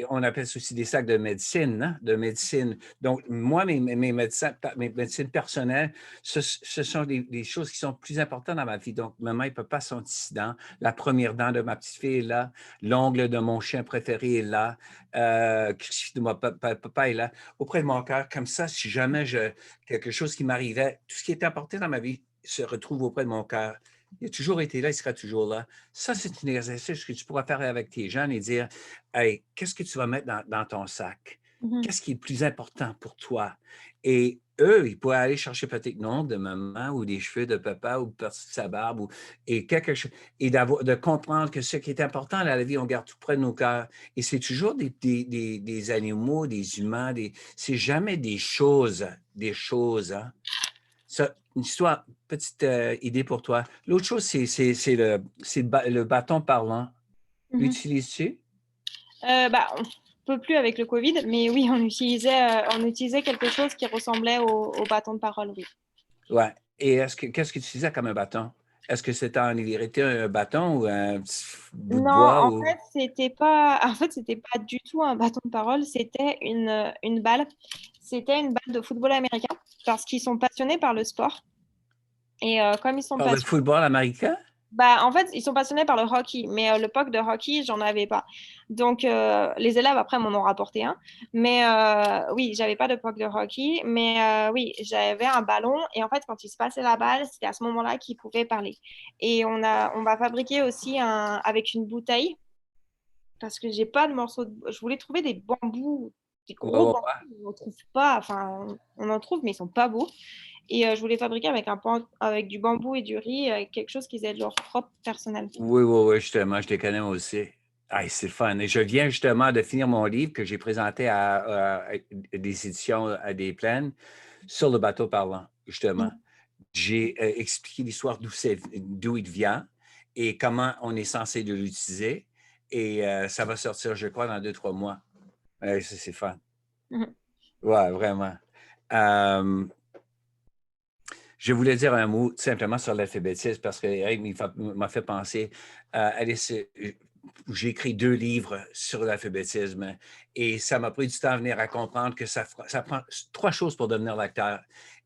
on appelle ça aussi des sacs de médecine, hein, de médecine. Donc, moi, mes médecines personnelles, ce sont des choses qui sont plus importantes dans ma vie. Donc, maman, il ne peut pas son anticident. La première dent de ma petite fille est là. L'ongle de mon chien préféré est là. De mon papa est là. Auprès de mon cœur, comme ça, si jamais quelque chose qui m'arrivait, tout ce qui était important dans ma vie se retrouve auprès de mon cœur. Il a toujours été là, il sera toujours là. Ça, c'est un exercice que tu pourras faire avec tes jeunes et dire, hey, qu'est-ce que tu vas mettre dans ton sac? Mhm. Qu'est-ce qui est le plus important pour toi? Et eux, ils pourraient aller chercher peut-être non de maman ou des cheveux de papa ou de sa barbe et quelque chose. Et de comprendre que ce qui est important dans la vie, on garde tout près de nos cœurs. Et c'est toujours des animaux, des humains, c'est jamais des choses. Hein? Ça, une histoire, petite idée pour toi. L'autre chose, c'est le bâton parlant. Mhm. L'utilises-tu? Bah, on peut plus avec le Covid, mais oui, on utilisait quelque chose qui ressemblait au bâton de parole, oui. Ouais. Et qu'est-ce que tu utilisais comme un bâton? Est-ce que c'était en vérité un bâton ou un petit bout de Non, bois en ou fait, c'était pas du tout un bâton de parole, c'était une balle. C'était une balle de football américain parce qu'ils sont passionnés par le sport. Et comme ils sont par le passionnés, football américain? bah, en fait, ils sont passionnés par le hockey, mais le puck de hockey, j'en avais pas. Donc, les élèves, après, m'en ont rapporté un. Mais oui, j'avais pas de puck de hockey, mais oui, j'avais un ballon. Et en fait, quand il se passait la balle, c'était à ce moment-là qu'ils pouvaient parler. Et on va fabriquer aussi avec une bouteille, parce que j'ai pas de morceaux je voulais trouver des bambous, des Ouais, gros ouais, bambous, ouais. on n'en trouve pas. Enfin, on en trouve, mais ils sont pas beaux. Et je voulais fabriquer avec du bambou et du riz, quelque chose qui faisait leur propre personnel. Oui, oui, oui, justement, je les connais moi aussi. Ah, c'est le fun. Et je viens justement de finir mon livre que j'ai présenté à des éditions à des plaines sur le bateau parlant, justement. J'ai expliqué l'histoire d'où il vient et comment on est censé de l'utiliser. Et ça va sortir, je crois, dans 2-3 mois. C'est fun. Mhm. Ouais, vraiment. Euh, je voulais dire un mot tout simplement sur l'alphabétisme parce que Eric m'a fait penser à Alice. J'ai écrit 2 livres sur l'alphabétisme et ça m'a pris du temps à venir à comprendre que ça prend 3 choses pour devenir lecteur.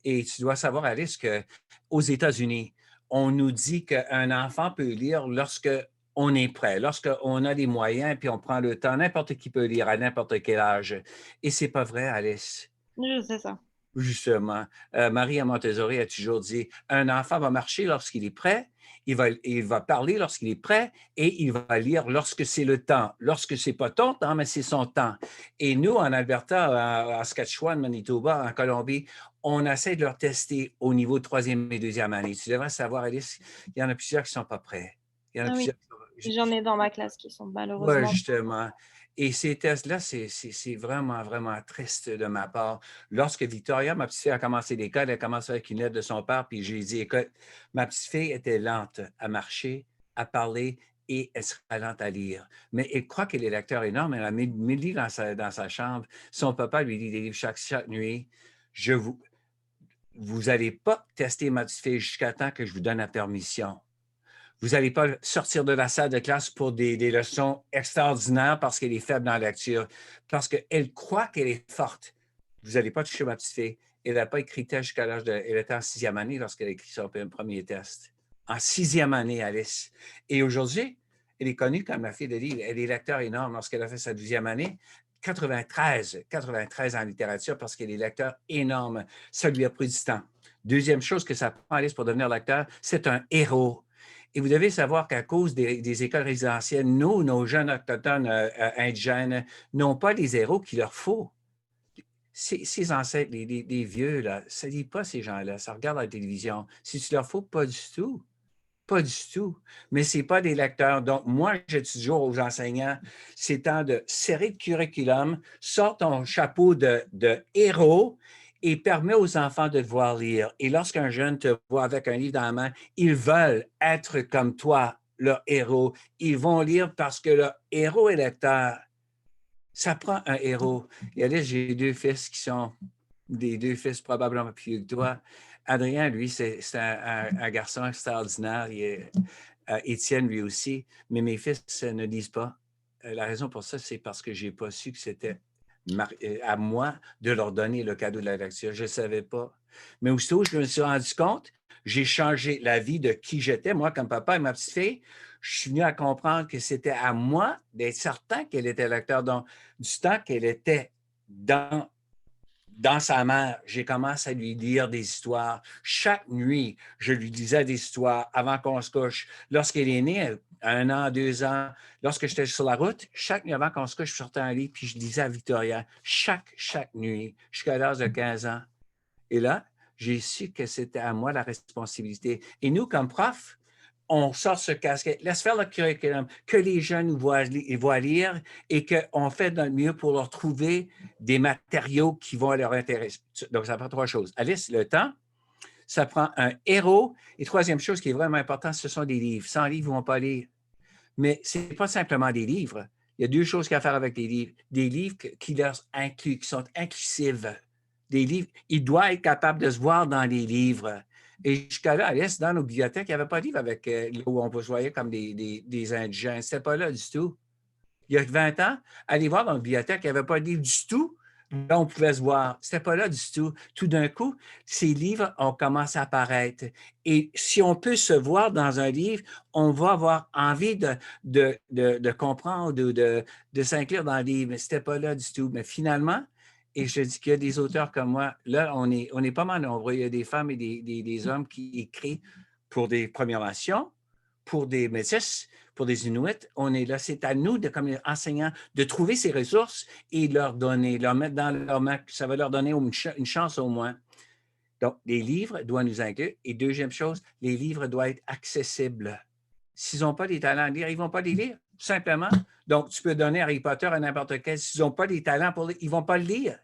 Et tu dois savoir, Alice, qu'aux États-Unis, on nous dit qu'un enfant peut lire lorsque on est prêt, lorsqu'on a les moyens, puis on prend le temps. N'importe qui peut lire à n'importe quel âge. Et c'est pas vrai, Alice. Je sais ça. Justement, Maria Montessori a toujours dit, un enfant va marcher lorsqu'il est prêt, il va parler lorsqu'il est prêt et il va lire lorsque c'est le temps. Lorsque c'est pas ton temps, mais c'est son temps. Et nous, en Alberta, en Saskatchewan, Manitoba, en Colombie, on essaie de leur tester au niveau de 3e et 2e année. Tu devrais savoir, Alice, il y en a plusieurs qui ne sont pas prêts. Il y en a Ah oui, plusieurs j'en ai dans ma classe qui sont Oui, malheureusement. justement. Et ces tests-là, c'est vraiment, vraiment triste de ma part. Lorsque Victoria, ma petite fille, a commencé l'école, elle a commencé avec une lettre de son père, puis j'ai dit, écoute, ma petite fille était lente à marcher, à parler et elle sera lente à lire. Mais elle croit qu'elle est lecteur énorme. Elle a mis 1000 livres dans sa chambre. Son papa lui lit des livres chaque nuit. Je vous n'allez pas tester ma petite fille jusqu'à temps que je vous donne la permission. Vous n'allez pas sortir de la salle de classe pour des leçons extraordinaires parce qu'elle est faible dans la lecture, parce qu'elle croit qu'elle est forte. Vous n'allez pas toucher ma petite fille. Elle n'a pas écrit test jusqu'à l'âge de... Elle était en 6e année lorsqu'elle a écrit son premier test. En 6e année, Alice. Et aujourd'hui, elle est connue comme la fille de livre. Elle est lecteur énorme lorsqu'elle a fait sa 12e année. 93 en littérature parce qu'elle est lecteur énorme. Ça lui a pris du temps. Deuxième chose que ça prend, Alice, pour devenir lecteur, c'est un héros. Et vous devez savoir qu'à cause des écoles résidentielles, nos jeunes autochtones indigènes n'ont pas les héros qu'il leur faut. Ces ancêtres, les vieux, là, ça ne lit pas ces gens-là. Ça regarde la télévision. Si tu leur faut, pas du tout. Pas du tout. Mais ce n'est pas des lecteurs. Donc, moi, je dis toujours aux enseignants, c'est temps de serrer le curriculum, sors ton chapeau de héros et permets aux enfants de devoir lire. Et lorsqu'un jeune te voit avec un livre dans la main, ils veulent être comme toi, leur héros. Ils vont lire parce que leur héros est lecteur. Ça prend un héros. Et là, j'ai 2 fils qui sont des 2 fils probablement plus vieux que toi. Adrien, lui, c'est un garçon extraordinaire. Étienne, lui aussi. Mais mes fils ne lisent pas. La raison pour ça, c'est parce que je n'ai pas su que c'était à moi de leur donner le cadeau de la lecture. Je ne savais pas. Mais aussitôt, je me suis rendu compte, j'ai changé la vie de qui j'étais, moi, comme papa et ma petite fille. Je suis venu à comprendre que c'était à moi d'être certain qu'elle était lecteur. Donc, du temps qu'elle était dans sa mère, j'ai commencé à lui lire des histoires. Chaque nuit, je lui lisais des histoires avant qu'on se couche. Lorsqu'elle est née, à 1 an, 2 ans, lorsque j'étais sur la route, chaque nuit avant qu'on se couche, je sortais un livre puis je lisais à Victoria. Chaque nuit, jusqu'à l'âge de 15 ans. Et là, j'ai su que c'était à moi la responsabilité. Et nous, comme profs, on sort ce casquette, laisse faire le curriculum, que les jeunes voient lire et qu'on fait de notre mieux pour leur trouver des matériaux qui vont leur intéresser. Donc, ça prend 3 choses. Alice, le temps, ça prend un héros. Et troisième chose qui est vraiment importante, ce sont des livres. Sans livres, ils ne vont pas lire. Mais ce n'est pas simplement des livres. Il y a 2 choses qu'il y a à faire avec des livres. Des livres qui leur incluent, qui sont inclusives. Des livres, ils doivent être capables de se voir dans les livres. Et jusqu'à là, Alice, dans nos bibliothèques, il n'y avait pas de livre avec, où on se voyait comme des indigènes. Ce n'était pas là du tout. Il y a 20 ans, aller voir dans la bibliothèque, il n'y avait pas de livre du tout. Là, on pouvait se voir. Ce n'était pas là du tout. Tout d'un coup, ces livres ont commencé à apparaître. Et si on peut se voir dans un livre, on va avoir envie de comprendre ou de s'inclure dans le livre. Mais ce n'était pas là du tout. Mais finalement, et je dis qu'il y a des auteurs comme moi, là, on est pas mal nombreux. Il y a des femmes et des hommes qui écrivent pour des Premières Nations, pour des Métis, pour des Inuits. On est là. C'est à nous, comme enseignants, de trouver ces ressources et leur donner, leur mettre dans leur main. Ça va leur donner une chance au moins. Donc, les livres doivent nous inclure. Et deuxième chose, les livres doivent être accessibles. S'ils n'ont pas des talents à lire, ils ne vont pas les lire, tout simplement. Donc, tu peux donner Harry Potter à n'importe quel. S'ils n'ont pas des talents pour lire, ils ne vont pas le lire.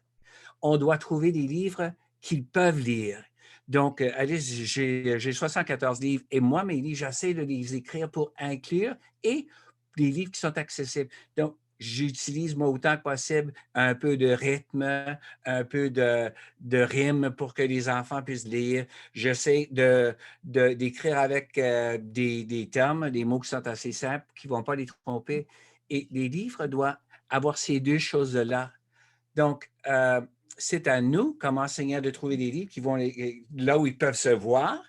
On doit trouver des livres qu'ils peuvent lire. Donc, Alice, j'ai 74 livres et moi, mes livres, j'essaie de les écrire pour inclure et des livres qui sont accessibles. Donc, j'utilise, moi, autant que possible, un peu de rythme, un peu de rime pour que les enfants puissent lire. J'essaie d'écrire avec des termes, des mots qui sont assez simples, qui ne vont pas les tromper. Et les livres doivent avoir ces deux choses-là. Donc, c'est à nous, comme enseignants, de trouver des livres qui vont là où ils peuvent se voir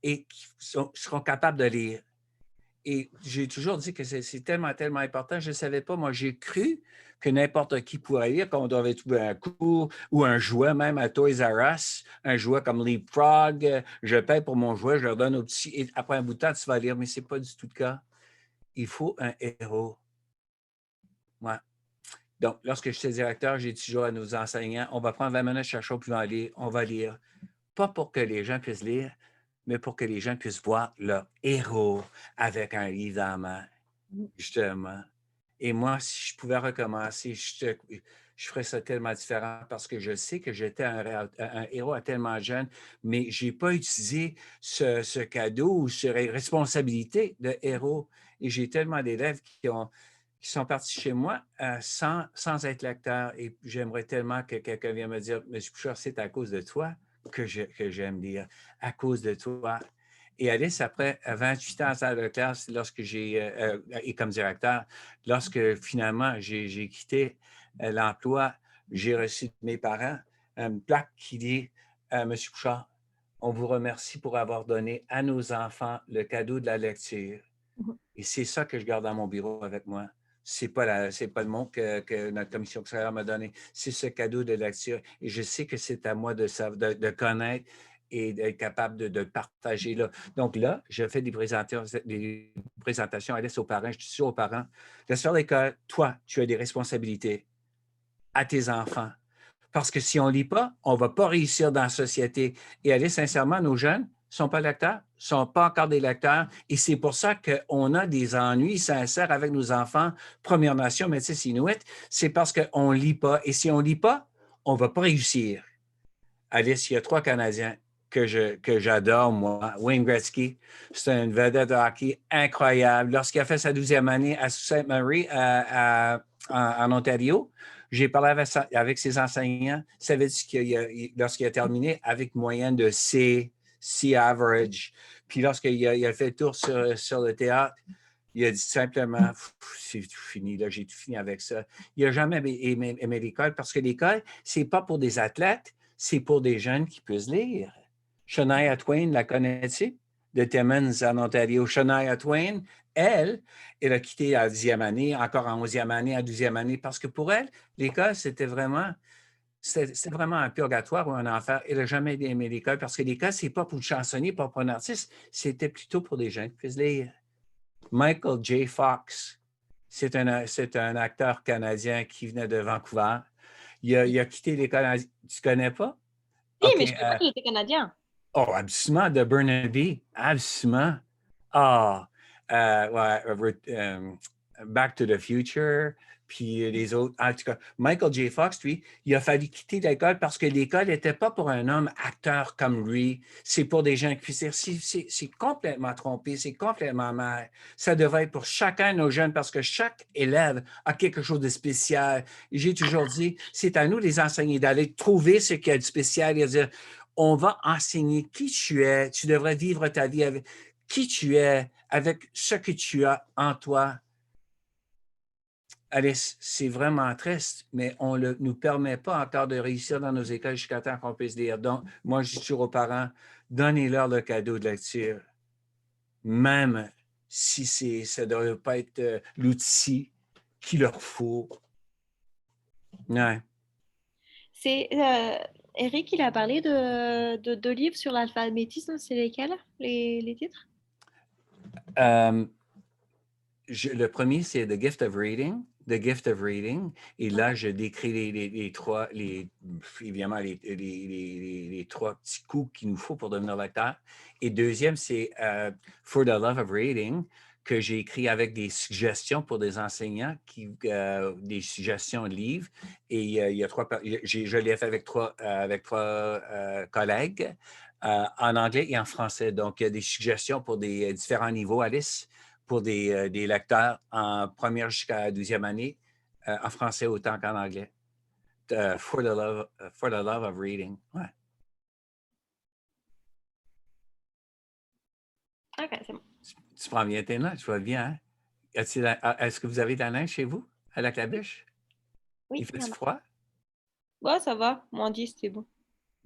et qui seront capables de lire. Et j'ai toujours dit que c'est tellement, tellement important. Je ne savais pas, moi, j'ai cru que n'importe qui pourrait lire, qu'on devait trouver un cours ou un jouet, même à Toys R Us, un jouet comme Leapfrog. Je paie pour mon jouet, je leur donne aux petits. Et après un bout de temps, tu vas lire, mais ce n'est pas du tout le cas. Il faut un héros. Ouais. Donc, lorsque j'étais directeur, j'ai dit toujours à nos enseignants, on va prendre 20 minutes chaque jour, puis on va lire. Pas pour que les gens puissent lire, mais pour que les gens puissent voir leur héros avec un livre dans la main, justement. Et moi, si je pouvais recommencer, je ferais ça tellement différent parce que je sais que j'étais un héros à tellement jeune, mais je n'ai pas utilisé ce cadeau ou cette responsabilité de héros. Et j'ai tellement d'élèves qui sont partis chez moi sans être lecteurs. Et j'aimerais tellement que quelqu'un vienne me dire, M. Bouchard, c'est à cause de toi que j'aime lire, à cause de toi. Et Alice, après 28 ans en salle de classe, lorsque et comme directeur, lorsque finalement j'ai quitté l'emploi, j'ai reçu de mes parents une plaque qui dit Monsieur Bouchard, on vous remercie pour avoir donné à nos enfants le cadeau de la lecture. Et c'est ça que je garde dans mon bureau avec moi. C'est pas le mot que notre commission scolaire m'a donné. C'est ce cadeau de lecture. Et je sais que c'est à moi de connaître et d'être capable de partager là. Donc là, je fais des présentations à l'aise aux parents. Je dis aux parents, laisse faire l'école, toi, tu as des responsabilités à tes enfants. Parce que si on ne lit pas, on ne va pas réussir dans la société. Et aller sincèrement, nos jeunes ne sont pas lecteurs, ne sont pas encore des lecteurs. Et c'est pour ça qu'on a des ennuis sincères avec nos enfants. Première Nation, Métis Inuit, c'est parce qu'on ne lit pas. Et si on ne lit pas, on ne va pas réussir. Alice, il y a 3 Canadiens que j'adore, moi. Wayne Gretzky, c'est une vedette de hockey incroyable. Lorsqu'il a fait sa 12e année à Sault Ste. Marie, en Ontario, j'ai parlé avec ses enseignants. Ça veut dire que lorsqu'il a terminé avec moyenne de C average, puis lorsqu'il a fait le tour sur le théâtre, il a dit simplement, c'est tout fini, là, j'ai tout fini avec ça. Il n'a jamais aimé l'école parce que l'école, ce n'est pas pour des athlètes, c'est pour des jeunes qui puissent lire. Shania Twain, la connais-tu? De Timmins en Ontario. Shania Twain, elle a quitté à la 10e année, encore en 11e année, à 12e année, parce que pour elle, l'école, c'était vraiment un purgatoire ou un enfer. Elle n'a jamais aimé l'école parce que l'école, ce n'est pas pour le chansonnier, pas pour un artiste, c'était plutôt pour des gens qui puissent lire. Michael J. Fox, c'est un acteur canadien qui venait de Vancouver. Il a quitté l'école. Tu ne connais pas? Oui, OK. mais je ne savais pas qu'il était canadien. Oh, absolument, de Burnaby. Absolument. Ah, Back to the Future, puis les autres. En tout cas, Michael J. Fox, lui, il a fallu quitter l'école parce que l'école n'était pas pour un homme acteur comme lui. C'est pour des gens qui puissent dire, c'est complètement trompé, c'est complètement mal. Ça devrait être pour chacun de nos jeunes parce que chaque élève a quelque chose de spécial. Et j'ai toujours dit, c'est à nous, les enseignants, d'aller trouver ce qu'il y a de spécial et de dire, on va enseigner qui tu es. Tu devrais vivre ta vie avec qui tu es, avec ce que tu as en toi. Alice, c'est vraiment triste, mais on ne nous permet pas encore de réussir dans nos écoles jusqu'à temps qu'on puisse lire. Donc, moi, je dis toujours aux parents, donnez-leur le cadeau de lecture, même si ça ne devrait pas être l'outil qu'il leur faut. Ouais. C'est Eric, il a parlé de livres sur l'alphabétisme. C'est lesquels, les titres? Le premier, c'est The Gift of Reading The Gift of Reading. Et là, je décris évidemment, les trois petits coups qu'il nous faut pour devenir lecteur. Et deuxième, c'est For the Love of Reading, que j'ai écrit avec des suggestions pour des enseignants, des suggestions de livres. Et il y a je l'ai fait avec trois collègues en anglais et en français. Donc, il y a des suggestions pour des différents niveaux, Alice, pour des lecteurs en première jusqu'à 12e année, en français autant qu'en anglais. For the love of reading. Ouais. OK, c'est bon. Tu prends bien tes notes, tu vois bien. Hein? Est-ce que vous avez de la neige chez vous, à la Clabiche? Oui, Il fait froid? Ouais, ça va. -10, c'est bon.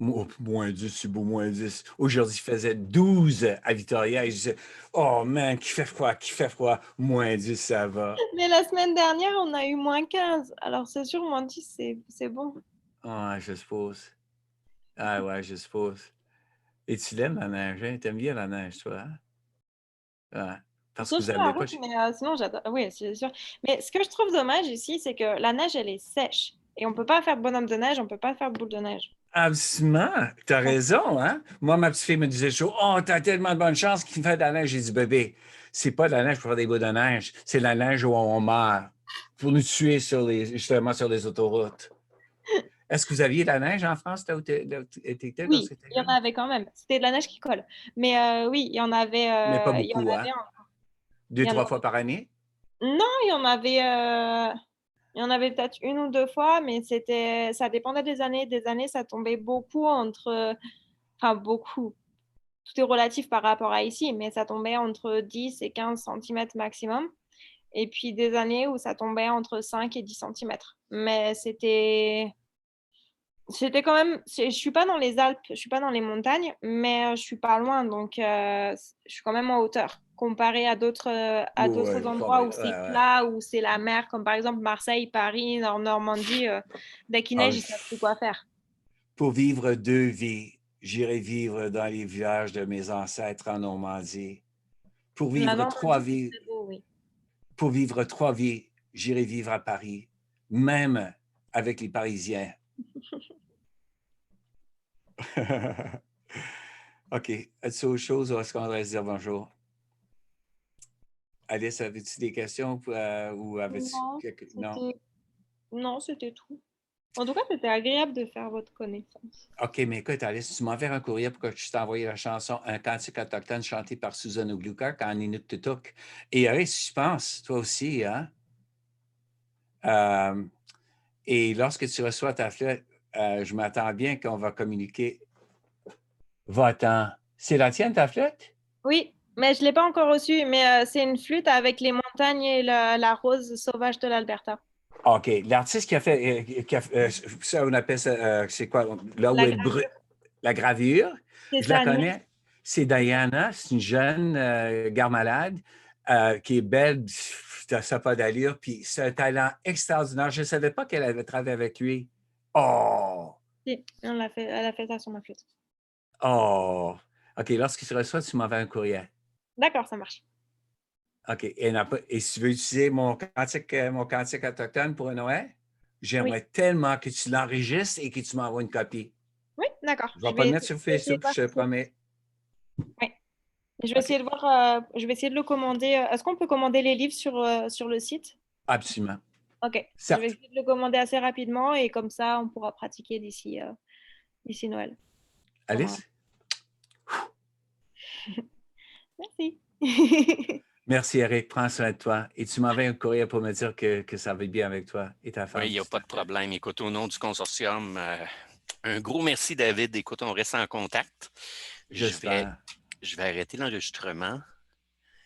-10, c'est beau, -10. Aujourd'hui, il faisait 12 à Victoria et je disais, oh man, qui fait froid, -10, ça va. Mais la semaine dernière, on a eu -15. Alors, c'est sûr, -10, c'est bon. Ah, je suppose. Ah ouais, je suppose. Et tu l'aimes la neige, hein? T'aimes bien la neige, toi, hein? Ouais. Parce que Sauf vous sur la n'avez pas... route, mais sinon, j'adore. Oui, c'est sûr. Mais ce que je trouve dommage ici, c'est que la neige, elle est sèche. Et on peut pas faire de bonhomme de neige, on peut pas faire de boule de neige. Absolument, tu as raison, hein? Moi, ma petite fille me disait toujours, oh, t'as tellement de bonne chance qu'il fait de la neige. J'ai dit, bébé, c'est pas de la neige pour faire des bouts de neige, c'est de la neige où on meurt pour nous tuer justement sur les autoroutes. Est-ce que vous aviez de la neige en France là où tu étais Oui, lorsque tu étais il y en jeune? avait quand même. C'était de la neige qui colle. Mais oui, il y en avait. Mais pas Il y en beaucoup, avait. hein? Deux, Il y en trois avait. fois par année? Non, il y en avait. Il y en avait peut-être une ou deux fois, mais ça dépendait des années. Des années, ça tombait beaucoup enfin, beaucoup. Tout est relatif par rapport à ici, mais ça tombait entre 10 et 15 centimètres maximum. Et puis des années où ça tombait entre 5 et 10 centimètres. Mais c'était quand même. Je suis pas dans les Alpes, je suis pas dans les montagnes, mais je suis pas loin, donc je suis quand même en hauteur comparé à Oui, d'autres pas endroits vrai. où c'est Ouais. plat, où c'est la mer, comme par exemple Marseille, Paris, Normandie. Dès qu'il Ah, neige, ils savent plus quoi faire. pour vivre deux vies, j'irai vivre dans les villages de mes ancêtres en Normandie. Pour La vivre trois Normandie, c'est vies, très beau, oui. pour vivre trois vies, j'irai vivre à Paris, même avec les Parisiens. OK. As-tu autre chose ou est-ce qu'on va se dire bonjour? Alice, avais-tu des questions ou avais-tu Non, quelque... Non? c'était tout. En tout cas, c'était agréable de faire votre connaissance. OK, mais écoute, Alice, tu m'enverras un courrier pour que je t'envoie la chanson Un cantique autochtone chanté par Susan Ogluka en Inuktitut. Et Alice, je pense, toi aussi, hein? Et lorsque tu reçois ta flûte, je m'attends bien qu'on va communiquer. Va-t'en. C'est la tienne, ta flûte? Oui, mais je ne l'ai pas encore reçue, mais c'est une flûte avec les montagnes et la rose sauvage de l'Alberta. OK. L'artiste ça, on appelle ça, c'est quoi? Là où La elle brûle. gravure, La gravure, c'est je la ça, Nils. connais. C'est Diana, c'est une jeune garde malade qui est belle, ça n'a pas d'allure, puis c'est un talent extraordinaire. Je ne savais pas qu'elle avait travaillé avec lui. Oh! Si, elle a fait ça sur ma flûte. Oh! OK, lorsqu'il se reçoit, tu m'envoies un courriel. D'accord, ça marche. OK. Et si tu veux utiliser mon cantique autochtone pour un Noël, Oui, j'aimerais tellement que tu l'enregistres et que tu m'envoies une copie. oui, d'accord. Je ne vais pas le mettre sur Je vais essayer de Facebook, voir je te si c'est- promets. Oui. Je vais OK. essayer de voir, je vais essayer de le commander. Est-ce qu'on peut commander les livres sur le site? Absolument. Ok, je vais Certes. essayer de le commander assez rapidement et comme ça, on pourra pratiquer d'ici Noël. Alice? Merci. Merci, Eric. Prends soin de toi. Et tu m'envoies un courrier pour me dire que ça va bien avec toi et ta Oui, femme. il n'y a pas de problème. Écoute, au nom du consortium, un gros merci, David. Écoute, on reste en contact. Je vais, J'espère. je vais arrêter l'enregistrement.